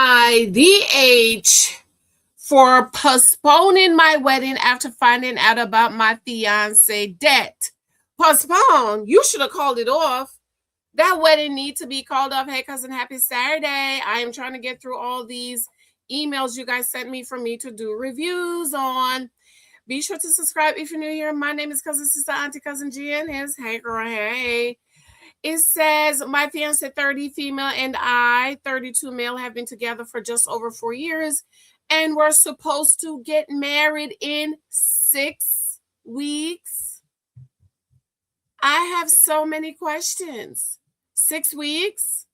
AITH for postponing my wedding after finding out about my fiance debt. Postpone? You should have called it off. That wedding needs to be called off. Hey, cousin, happy Saturday. I am trying to get through all these emails you guys sent me for me to do reviews on. Be sure to subscribe if you're new here. My name is Cousin Sister Auntie Cousin G, and his hey girl, hey. It says, my fiance, 30 female, and I, 32 male, have been together for just over 4 years, and we're supposed to get married in 6 weeks. I have so many questions. 6 weeks?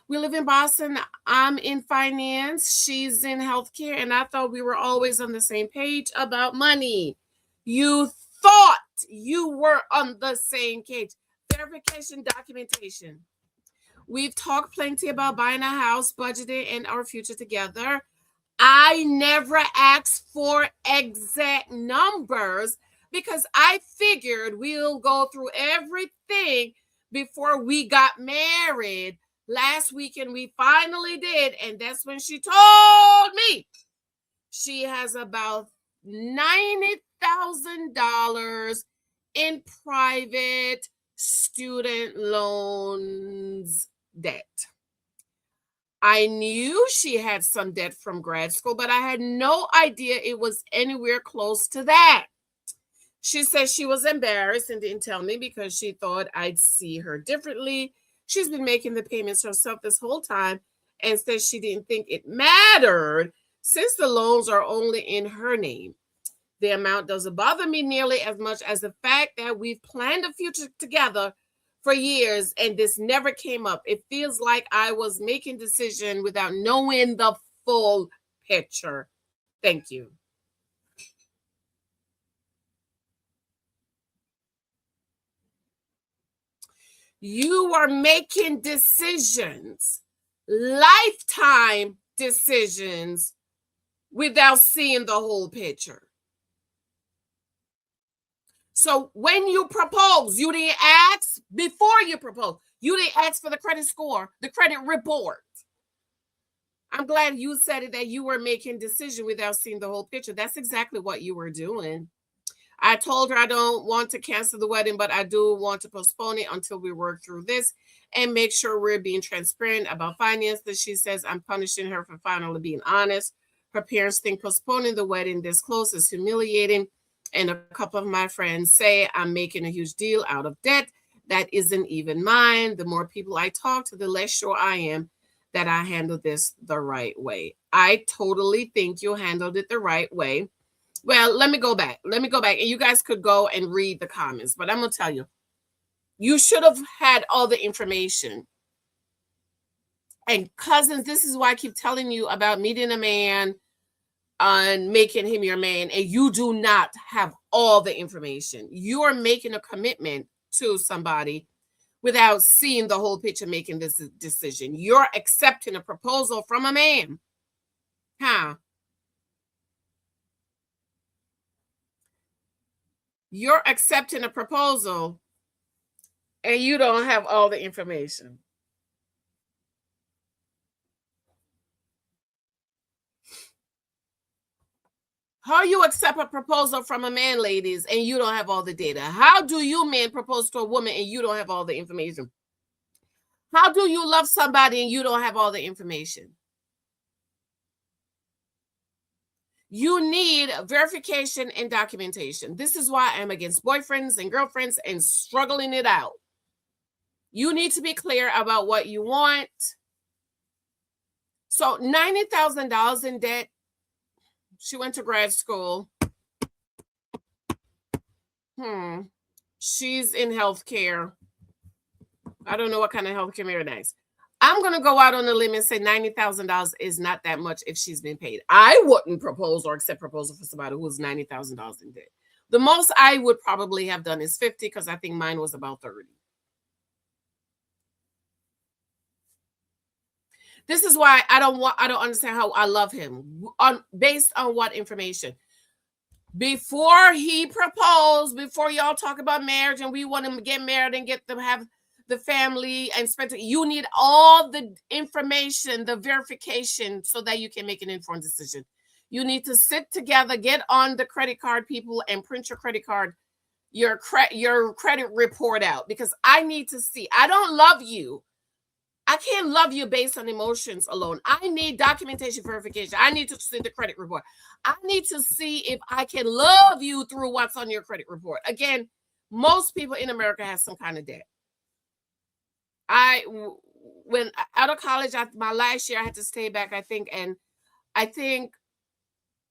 We live in Boston. I'm in finance. She's in healthcare, and I thought we were always on the same page about money. You thought you were on the same page. Verification documentation. We've talked plenty about buying a house, budgeting, and our future together. I never asked for exact numbers because I figured we'll go through everything before we got married. Last weekend we finally did, and that's when she told me she has about $90,000 in private student loans debt. I knew she had some debt from grad school, but I had no idea it was anywhere close to that. She said she was embarrassed and didn't tell me because she thought I'd see her differently. She's been making the payments herself this whole time and said she didn't think it mattered since the loans are only in her name. The amount doesn't bother me nearly as much as the fact that we've planned a future together for years and this never came up. It feels like I was making decisions without knowing the full picture. Thank you. You are making decisions, lifetime decisions, without seeing the whole picture. So when you propose, you didn't ask before you propose. You didn't ask for the credit score, the credit report. I'm glad you said it, that you were making decisions without seeing the whole picture. That's exactly what you were doing. I told her I don't want to cancel the wedding, but I do want to postpone it until we work through this and make sure we're being transparent about finances. She says I'm punishing her for finally being honest. Her parents think postponing the wedding this close is humiliating. And a couple of my friends say I'm making a huge deal out of debt that isn't even mine. The more people I talk to, the less sure I am that I handled this the right way. I totally think you handled it the right way. Well, let me go back. And you guys could go and read the comments. But I'm going to tell you, you should have had all the information. And cousins, this is why I keep telling you about meeting a man and making him your man, and you do not have all the information. You are making a commitment to somebody without seeing the whole picture, making this decision. You're accepting a proposal from a man. You're accepting a proposal and you don't have all the information. How you accept a proposal from a man, ladies, and you don't have all the data? How do you men propose to a woman and you don't have all the information? How do you love somebody and you don't have all the information? You need verification and documentation. This is why I'm against boyfriends and girlfriends and struggling it out. You need to be clear about what you want. So $90,000 in debt. She went to grad school. She's in healthcare. I don't know what kind of healthcare Mary is. I'm going to go out on a limb and say $90,000 is not that much if she's been paid. I wouldn't propose or accept proposal for somebody who's $90,000 in debt. The most I would probably have done is 50 because I think mine was about 30. This is why I don't understand how I love him. Based on what information? Before he proposed, before y'all talk about marriage and we want him to get married and get them have the family and spend it. You need all the information, the verification, so that you can make an informed decision. You need to sit together, get on the credit card people, and print your credit card, your credit report out, because I need to see. I don't love you. I can't love you based on emotions alone. I need documentation verification. I need to see the credit report. I need to see if I can love you through what's on your credit report. Again, most people in America have some kind of debt. When out of college, my last year, I had to stay back, I think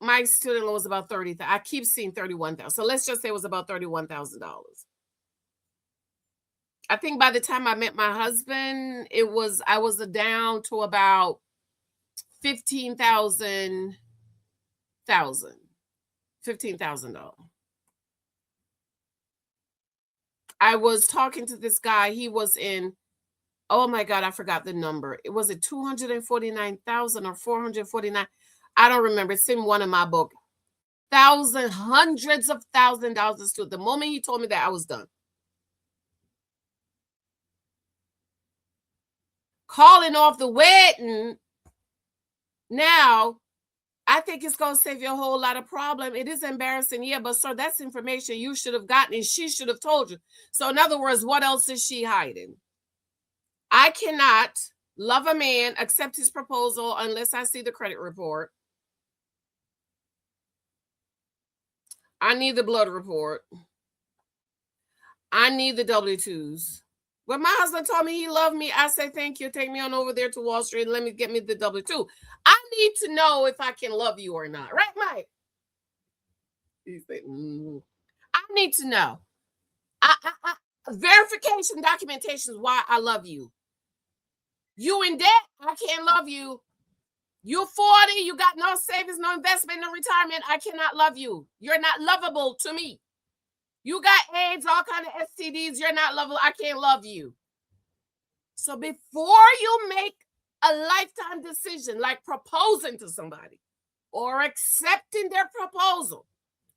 my student loan was about $30,000. I keep seeing $31,000. So let's just say it was about $31,000. I think by the time I met my husband, I was down to about $15,000. I was talking to this guy. He was in, oh my God, I forgot the number. It was 249,000 or 449. I don't remember. It's in one of my books. Hundreds of $1,000 to it. The moment he told me that, I was done. Calling off the wedding now, I think it's going to save you a whole lot of problem. It is embarrassing, yeah, but sir, that's information you should have gotten and she should have told you. So in other words, what else is she hiding? I cannot love a man, accept his proposal unless I see the credit report. I need the blood report. I need the W-2s. When my husband told me he loved me, I said, thank you. Take me on over there to Wall Street and get me the W-2. I need to know if I can love you or not. Right, Mike? He said, I need to know. Verification, documentation is why I love you. You in debt, I can't love you. You're 40, you got no savings, no investment, no retirement. I cannot love you. You're not lovable to me. You got AIDS, all kind of STDs. You're not lovable. I can't love you. So before you make a lifetime decision, like proposing to somebody or accepting their proposal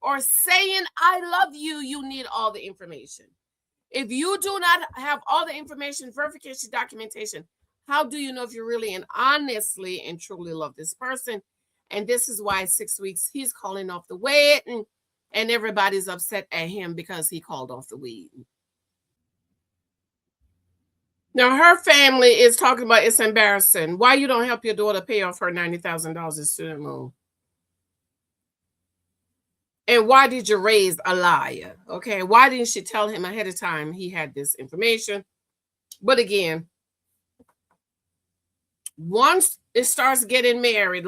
or saying, I love you, you need all the information. If you do not have all the information, verification, documentation, how do you know if you really and honestly and truly love this person? And this is why 6 weeks he's calling off the wedding and everybody's upset at him because he called off the wedding. Now her family is talking about it's embarrassing. Why you don't help your daughter pay off her $90,000 in student loan? And why did you raise a liar? Okay, why didn't she tell him ahead of time he had this information? But again, once it starts getting married,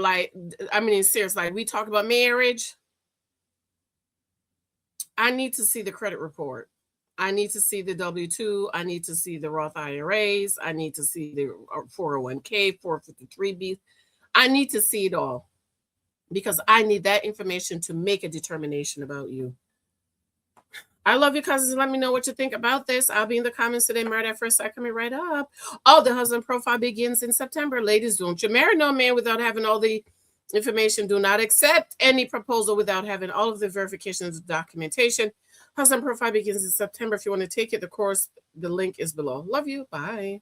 seriously, like we talk about marriage, I need to see the credit report. I need to see the W-2. I need to see the Roth IRAs. I need to see the 401k, 453B. I need to see it all because I need that information to make a determination about you. I love you, cousins. Let me know what you think about this. I'll be in the comments today. Married at First Sight coming right up. Oh, the husband profile begins in September. Ladies, don't you marry no man without having all the information. Do not accept any proposal without having all of the verifications and documentation. Husband profile begins in September. If you want to take it, the course, the link is below. Love you. Bye.